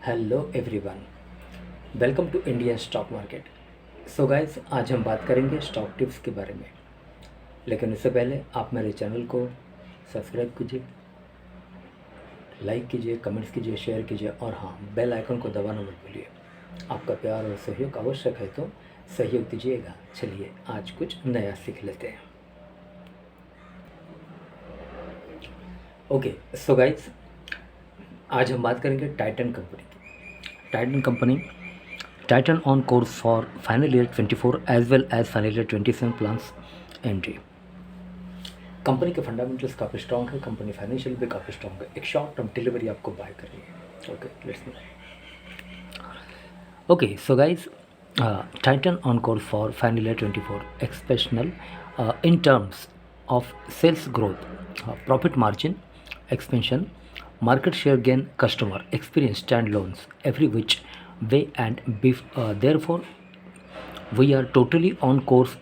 Hello everyone, welcome to Indian stock market. So guys, आज हम बात करेंगे स्टॉक टिप्स के बारे में। लेकिन उससे पहले आप मेरे चैनल को सब्सक्राइब कीजिए, लाइक कीजिए, कमेंट्स कीजिए, शेयर कीजिए और हाँ, बेल आइकन को दबाना मत भूलिए। आपका प्यार और सहयोग आवश्यक है, तो सहयोग दीजिएगा। चलिए आज कुछ नया सीख लेते हैं। ओके, सो गाइस, आज हम बात करेंगे टाइटन कंपनी की। Titan on course for final year 24 as well as final year 27 plans MD. Company के फंडामेंटल्स काफ़ी स्ट्रॉन्ग है, कंपनी फाइनेंशियल भी काफ़ी स्ट्रॉन्ग है। एक शॉर्ट टर्म डिलीवरी आपको बाय करनी है। Okay, let's okay, so guys, Titan on course for final year 24 exceptional in terms of sales growth, profit margin expansion, market share gain, customer experience standalones every which way, and therefore we are totally on course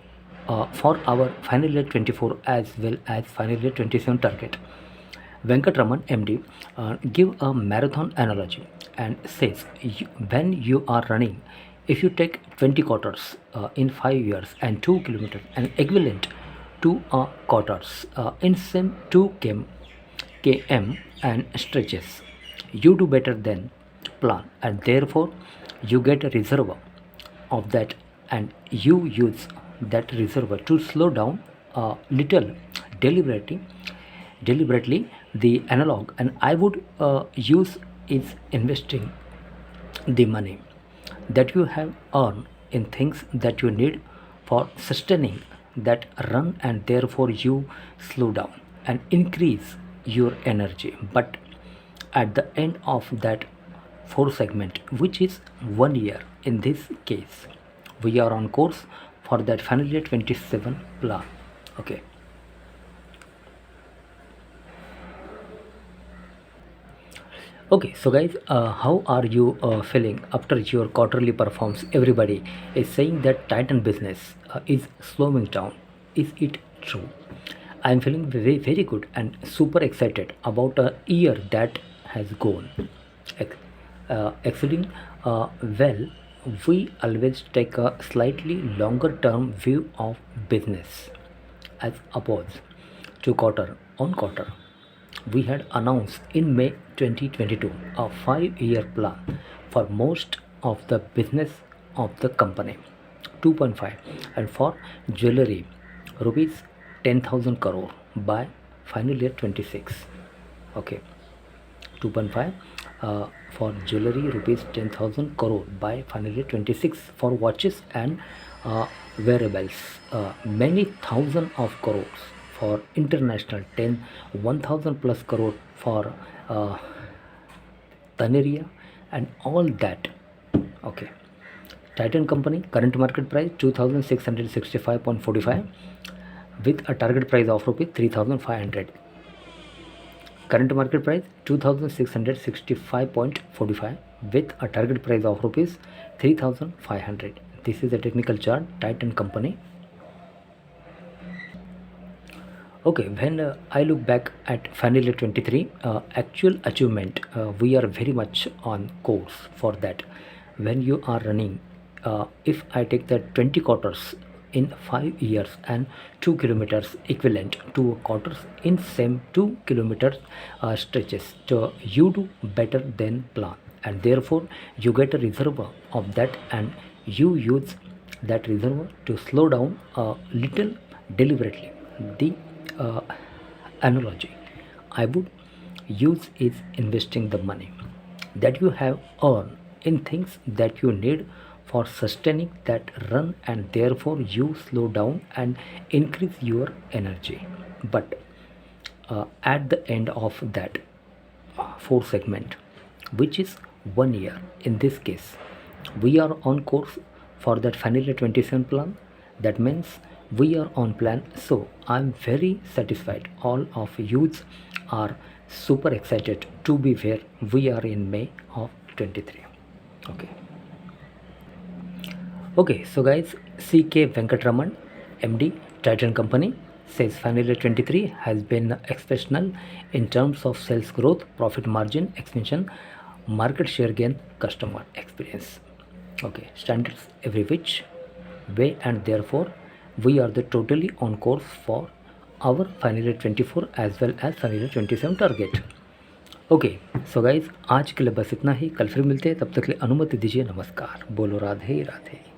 for our final year 24 as well as final year 27 target. Venkatraman MD give a marathon analogy and says, when you are running, if you take 20 quarters in 5 years and 2 kilometers and equivalent to quarters in same 2 km and stretches, you do better than plan, and therefore you get a reservoir of that, and you use that reservoir to slow down a little deliberately. The analog and I would use is investing the money that you have earned in things that you need for sustaining that run, and therefore you slow down and increase your energy. But at the end of that 4 segment, which is 1 year in this case, we are on course for that final year 27 plan. Okay. Okay, so guys, how are you feeling after your quarterly performance? Everybody is saying that Titan business is slowing down. Is it true? I am feeling very, very good and super excited about a year that has gone. Excellent. Well, we always take a slightly longer term view of business as opposed to quarter on quarter. We had announced in May 2022 a 5-year plan for most of the business of the company, 2.5, and for jewelry, rupees 10,000 crore by final year 26. Okay, 2.5 for jewelry, rupees 10,000 crore by final year 26. For watches and wearables, many thousand of crores. For international, 1,000 plus crore for THANE and all that. Okay. Titan company current market price 2,665.45 with a target price of rupees 3,500. Current market price 2,665.45 with a target price of rupees 3,500. This is a technical chart. Titan company. Okay, when I look back at final year 23 actual achievement, we are very much on course for that. When you are running, if I take the 20 quarters in 5 years and 2 kilometers equivalent to quarters in same 2 kilometers stretches, so you do better than plan, and therefore you get a reservoir of that, and you use that reservoir to slow down a little deliberately. The analogy I would use is investing the money that you have earned in things that you need for sustaining that run, and therefore you slow down and increase your energy. But at the end of that 4 segment, which is 1 year in this case, we are on course for that final year 27 plan. That means we are on plan, so I'm very satisfied. All of you are super excited to be where we are in May of 23. Okay, so guys, CK Venkatraman MD Titan company says final year 23 has been exceptional in terms of sales growth, profit margin expansion, market share gain, customer experience. Okay, standards every which way, and therefore we are the totally on course for our final year 24 as well as final year 27 target. Okay so guys आज के लिए बस इतना ही, कल फिर मिलते हैं, तब तक के लिए अनुमति दीजिए, नमस्कार, बोलो राधे राधे।